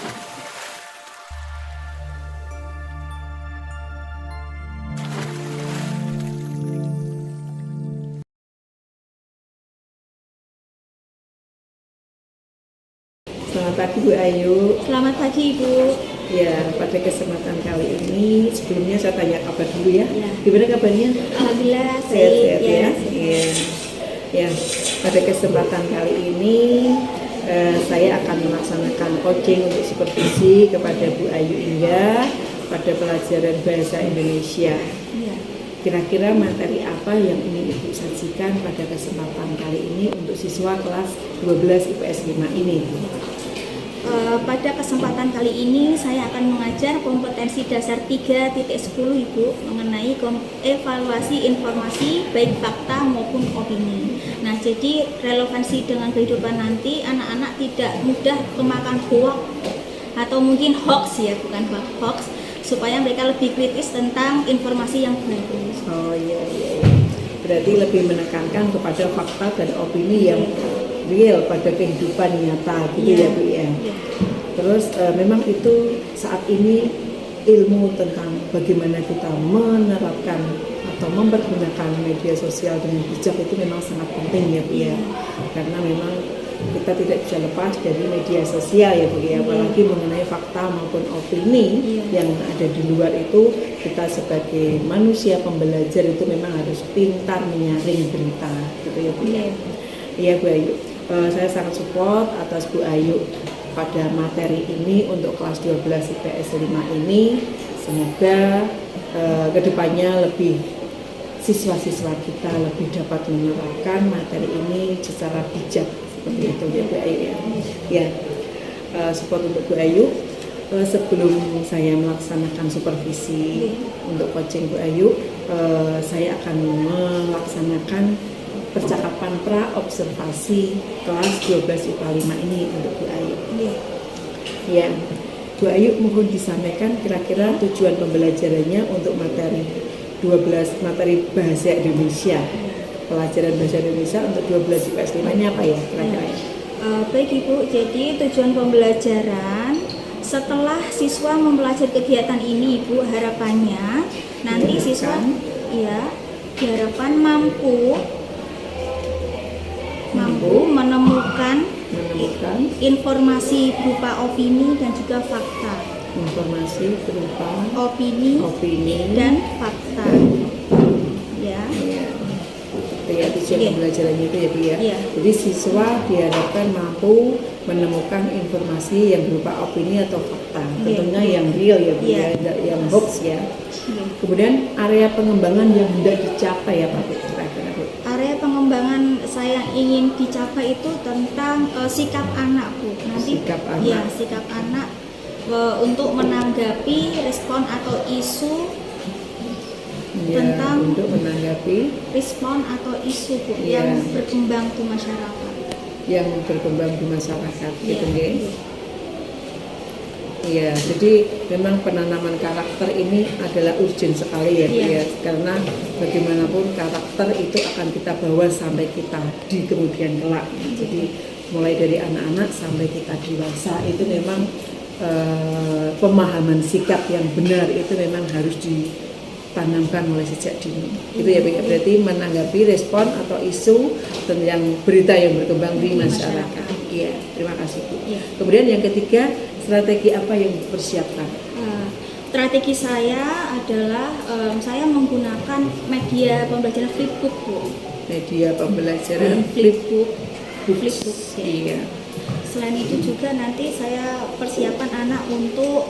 Selamat pagi Bu Ayu. Selamat pagi Ibu. Ya, pada kesempatan kali ini sebelumnya saya tanya kabar dulu ya. Ya. Gimana kabarnya? Alhamdulillah Sehat-sehat baik ya. Iya. Ya, pada kesempatan kali ini saya akan melaksanakan coaching untuk supervisi kepada Bu Ayu Indah pada pelajaran bahasa Indonesia. Ya. Kira-kira materi apa yang ingin Ibu sajikan pada kesempatan kali ini untuk siswa kelas 12 IPS 5 ini? Pada kesempatan kali ini saya akan mengajar kompetensi dasar 3.10 Ibu mengenai evaluasi informasi baik fakta maupun opini. Nah, jadi relevansi dengan kehidupan nanti anak-anak tidak mudah kemakan hoax atau mungkin hoax ya, bukan hoax, supaya mereka lebih kritis tentang informasi yang baru. Oh iya. Berarti lebih menekankan kepada fakta dan opini yang real pada kehidupan nyata gitu ya Bu ya. Terus memang itu saat ini ilmu tentang bagaimana kita menerapkan atau mempergunakan media sosial dengan bijak itu memang sangat penting ya Bu ya. Karena memang kita tidak bisa lepas dari media sosial ya Bu ya, apalagi mengenai fakta maupun opini yang ada di luar itu, kita sebagai manusia pembelajar itu memang harus pintar menyaring berita gitu ya Bu ya. Iya Bu Ayu, saya sangat support atas Bu Ayu pada materi ini untuk kelas 12 IPS 5 ini. Semoga kedepannya lebih siswa-siswa kita lebih dapat menerapkan materi ini secara bijak seperti itu ya Bu Ayu ya. Ya, support untuk Bu Ayu. Sebelum saya melaksanakan supervisi untuk coaching Bu Ayu, saya akan melaksanakan percakapan pra-observasi kelas 12 IPA 5 ini untuk Bu Ayu. Ya, Bu Ayu mohon disampaikan kira-kira tujuan pembelajarannya untuk materi 12 materi bahasa Indonesia. Pelajaran bahasa Indonesia untuk 12 IPS 5 ini apa ya kira-kira? Baik Ibu, jadi tujuan pembelajaran setelah siswa mempelajari kegiatan ini Ibu, harapannya nanti siswa diharapkan mampu menemukan informasi berupa opini dan juga fakta. Informasi berupa opini dan fakta. Ya, tujuan pembelajarannya itu ya Bu ya. Jadi siswa diharapkan mampu menemukan informasi yang berupa opini atau fakta, tentunya yang real ya Bu ya, yang hoax ya. Kemudian area pengembangan yang hendak dicapai ya Pak Bu, kira-kira Bu? Area pengembangan saya ingin dicapai itu tentang sikap anak Bu. Nanti sikap anak. Sikap anak untuk menanggapi respon atau isu tentang untuk menanggapi respon atau isu Bu yang berkembang di masyarakat. Yang berkembang di masyarakat gitu nggih. Iya, jadi memang penanaman karakter ini adalah urgent sekali ya Bu ya, karena bagaimanapun karakter itu akan kita bawa sampai kita di kemudian kelak. Jadi mulai dari anak-anak sampai kita dewasa itu memang pemahaman sikap yang benar itu memang harus ditanamkan mulai sejak dini. Itu ya Bu ya, berarti menanggapi respon atau isu tentang berita yang berkembang di masyarakat. Iya, terima kasih Bu. Kemudian yang ketiga, strategi apa yang dipersiapkan? Strategi saya adalah saya menggunakan media pembelajaran Flipbook Bu. Media pembelajaran Flipbook. Iya. Selain itu juga nanti saya persiapan anak untuk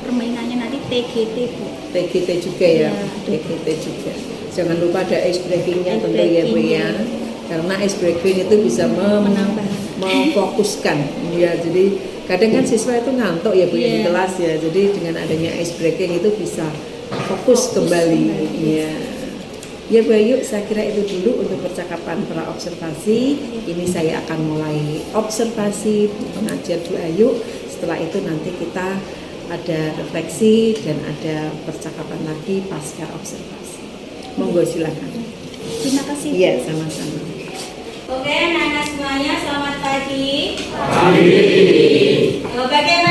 permainannya nanti TGT Bu. TGT juga ya, TGT juga. Jangan lupa ada ice breakingnya tentu ya Bu ya. Karena ice breaking itu bisa memfokuskan. Ya, jadi kadang kan siswa itu ngantuk ya Bu di kelas ya. Jadi dengan adanya ice breaking itu bisa fokus kembali. Ya. Ya Bu Ayu, saya kira itu dulu untuk percakapan pra-observasi. Ini saya akan mulai observasi mengajar Bu Ayu. Setelah itu nanti kita ada refleksi dan ada percakapan lagi pasca observasi. Monggo silakan. Terima kasih. Iya, sama-sama. Oke, anak-anak semuanya selamat pagi. Pagi. Bagaimana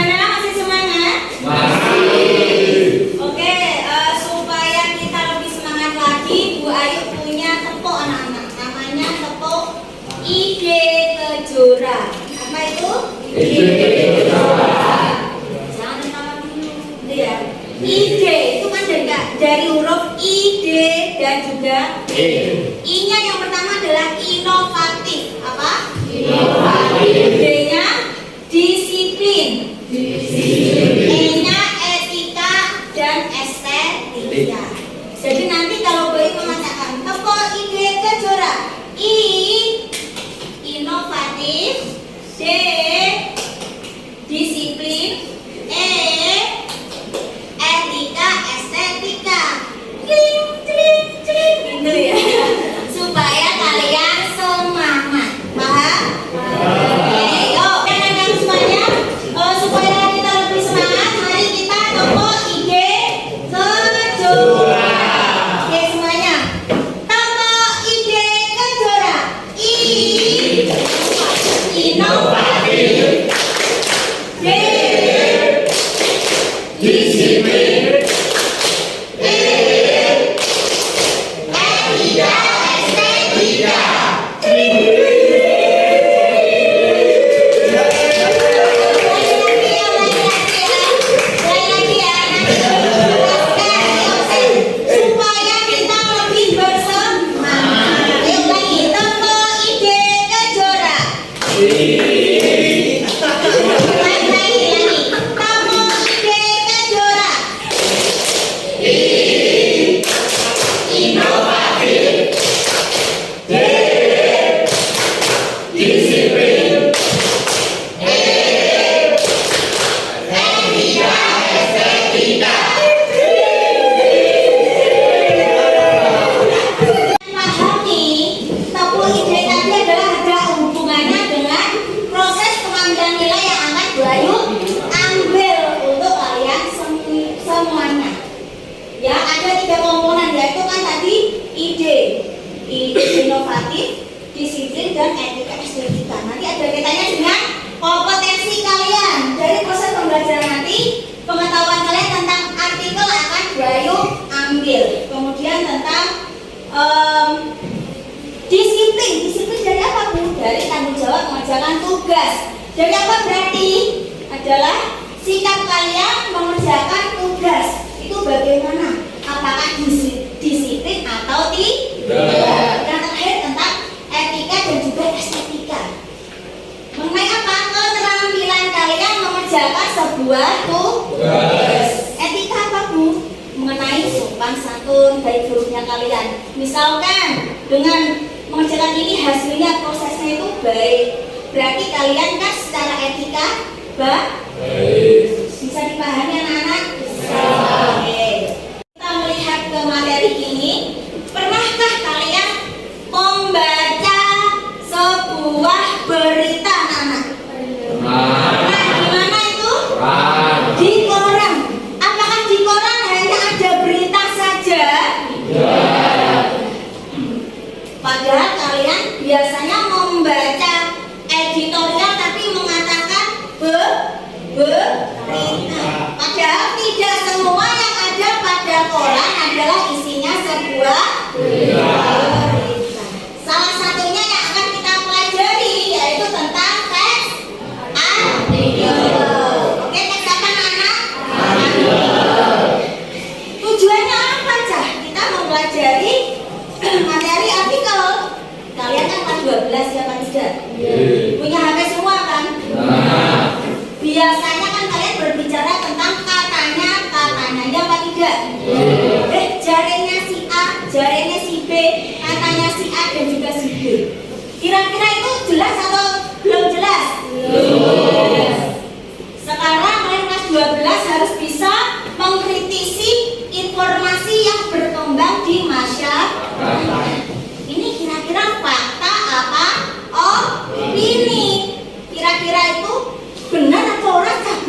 Jangan ketawa dulu, gitu ya. Ide itu kan dari huruf I, D, dan juga I-nya yang pertama adalah inovatif. Apa? Inovatif. D-nya disiplin. E-nya etika dan estetika. Jadi nanti kalau bayi mengatakan toko ide Kejora, I inovatif, D disiplin, E etika, estetika. Tring, tring, tring, gitu ya. Supaya kalian semangat. Paham? Oke, yuk rekan-rekan semuanya, supaya kita lebih semangat, mari kita toko ide Kejora. Oke semuanya, toko ide Kejora. I inovatif, D disiplin, E etika, estetika. Supaya kita lebih bersemangat. Yuk lagi, toko ide Kejora. Lagi, toko ide Kejora. Inovatif, D disiplin, E etika, estetika. Pahami, toko ide tadi adalah ada hubungannya dengan proses pengambilan nilai yang akan Bayu ambil untuk kalian semuanya. Ya, ada 3 komponen, yaitu kan tadi ide inovatif, disiplin, dan etika estetika. Nanti ada kaitannya dengan kompetensi kalian. Dari proses pembelajaran nanti, pengetahuan kalian tentang artikel akan Bayu ambil. Kemudian tentang disiplin. Disiplin dari apa, Bu? Dari tanggung jawab mengerjakan tugas. Dari apa berarti? Adalah sikap kalian mengerjakan tugas. Itu bagaimana? Apakah disiplin atau tidak? Yang terakhir tentang etika dan juga estetika. Mengenai apa? Keterampilan kalian mengerjakan sebuah tugas. Etika apa, Bu? Mengenai sopan santun, baik buruknya kalian. Misalkan dengan mengerjakan ini hasilnya prosesnya itu baik, berarti kalian kan secara etika baik. Bisa dipahami anak-anak? Bisa. Oke. Kita melihat ke materi ini. Pernahkah kalian membaca sebuah berita, anak-anak? Pernah. Di mana itu? Di koran. Apakah di koran hanya ada berita saja? Padahal kalian biasanya membaca editorial tapi mengatakan berita. Padahal tidak semua yang ada pada koran adalah isinya sebuah berita. Salah satunya yang akan kita pelajari yaitu tentang teks artikel. Oke, teks apa, anak? Tujuannya apa, Cah? Kita mempelajari materi artikel. Kalian kan kelas 12 ya, Pak tidak? Punya HP semua kan? Biasanya kan kalian berbicara tentang katanya ya, Pak tidak? Jarenya si A, jarenya si B, katanya si A dan juga si B. Kira-kira itu jelas atau belum jelas? Belum. Sekarang kalian kelas 12 harus bisa mengkritisi informasi yang berkembang di masyarakat. Ini kira-kira fakta apa opini? Kira-kira itu benar atau ora, Cak?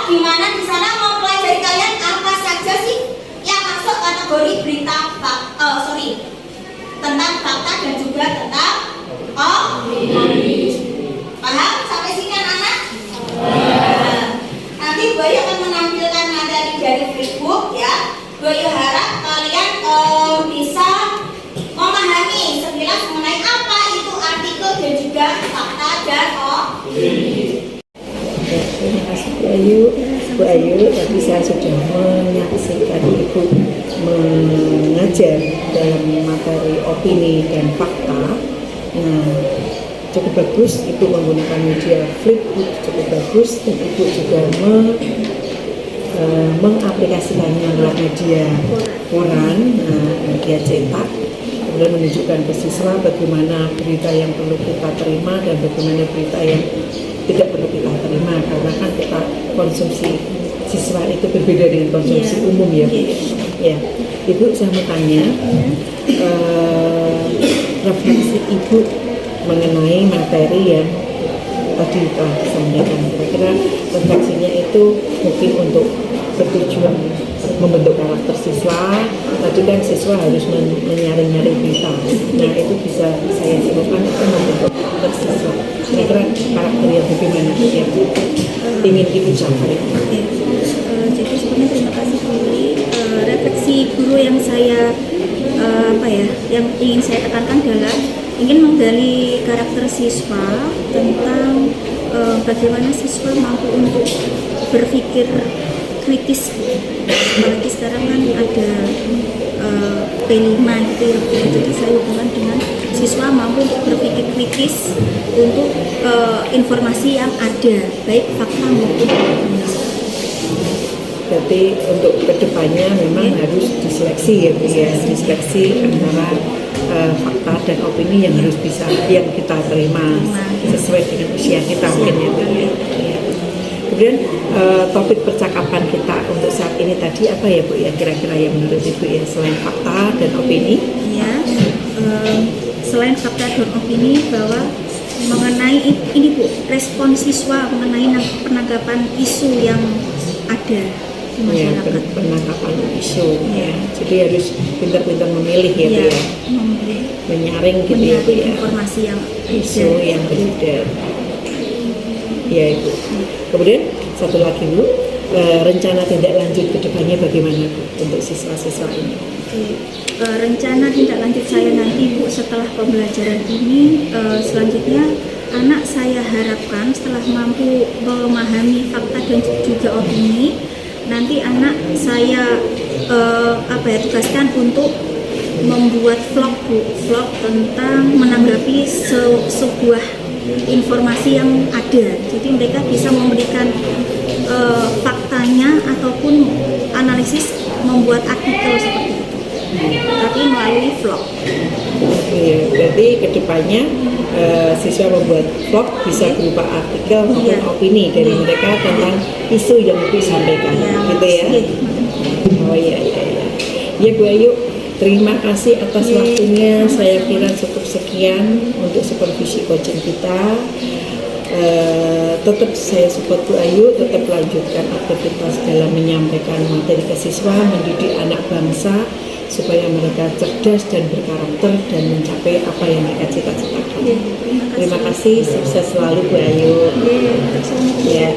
di mana di sana mempelajari kalian apa saja sih yang masuk kategori berita tentang fakta dan juga tentang opini. Paham sampai sini anak-anak? Nanti Bu Ayu akan menampilkan materi dari Flipbook ya. Bu Ayu harap kalian bisa memahami sekilas mengenai apa itu artikel dan juga fakta dan opini. Ya, terima kasih Bu Ayu. Bu Ayu, tadi saya sudah menyaksikan Ibu mengajar dalam materi opini dan fakta. Nah, cukup bagus Ibu menggunakan media Flipbook, cukup bagus, dan Ibu juga mengaplikasikannya lewat media koran, media cetak, kemudian menunjukkan ke siswa bagaimana berita yang perlu kita terima dan bagaimana berita yang tidak perlu kita terima, karena kan kita konsumsi siswa itu berbeda dengan konsumsi umum ya Bu. Ya, Ibu saya mau tanya refleksi Ibu mengenai materi yang tadi telah disampaikan. Kira-kira refleksinya itu mungkin untuk bertujuan membentuk karakter siswa. Tadi kan siswa harus menyaring-nyaring berita. Nah itu bisa saya sebutkan itu membentuk karakter siswa. Kira-kira karakter yang bagaimana yang ingin Ibu capai? Jadi sebenarnya terima kasih Bu Yuli. Refleksi guru yang saya yang ingin saya tekankan adalah ingin menggali karakter siswa tentang bagaimana siswa mampu untuk berpikir kritis. Apalagi sekarang kan ada P5 gitu ya, jadi saya hubungkan dengan siswa mampu untuk berpikir kritis untuk informasi yang ada, baik fakta maupun opini. Berarti untuk kedepannya memang harus diseleksi ya Bu ya, diseleksi antara fakta dan opini yang harus bisa yang kita terima sesuai dengan usia kita mungkin ya Bu ya. Kemudian topik percakapan kita untuk saat ini tadi apa ya Bu ya, kira-kira yang menurut Ibu ya, selain fakta dan opini? Ya, selain fakta dan opini bahwa mengenai ini Bu, respon siswa mengenai penanggapan isu yang ada di masyarakat. Ya, penangkapan isu ya. Jadi harus pintar-pintar memilih ya Bu ya. Menyaring gitu ya Bu ya. Informasi yang isu yang beredar. Ya Ibu. Kemudian satu lagi Bu, rencana tindak lanjut ke depannya bagaimana Bu untuk siswa-siswa ini? Rencana tindak lanjut saya nanti Bu setelah pembelajaran ini, selanjutnya anak saya harapkan setelah mampu memahami fakta dan juga opini, nanti anak saya tugaskan untuk membuat vlog tentang menanggapi sebuah informasi yang ada. Jadi mereka bisa memberikan faktanya ataupun analisis, membuat artikel seperti itu, tapi melalui vlog. Oke, berarti kedepannya siswa membuat vlog bisa berupa artikel maupun opini dari mereka tentang isu yang disampaikan, gitu ya? Oh iya. Ya Bu Ayu, terima kasih atas waktunya. Saya kira cukup sekian untuk supervisi coaching kita. Tetap saya support Bu Ayu, tetap lanjutkan aktivitas dalam menyampaikan materi ke siswa, mendidik anak bangsa supaya mereka cerdas dan berkarakter dan mencapai apa yang mereka cita-citakan. Terima kasih, sukses selalu Bu Ayu. Terima kasih. Ya.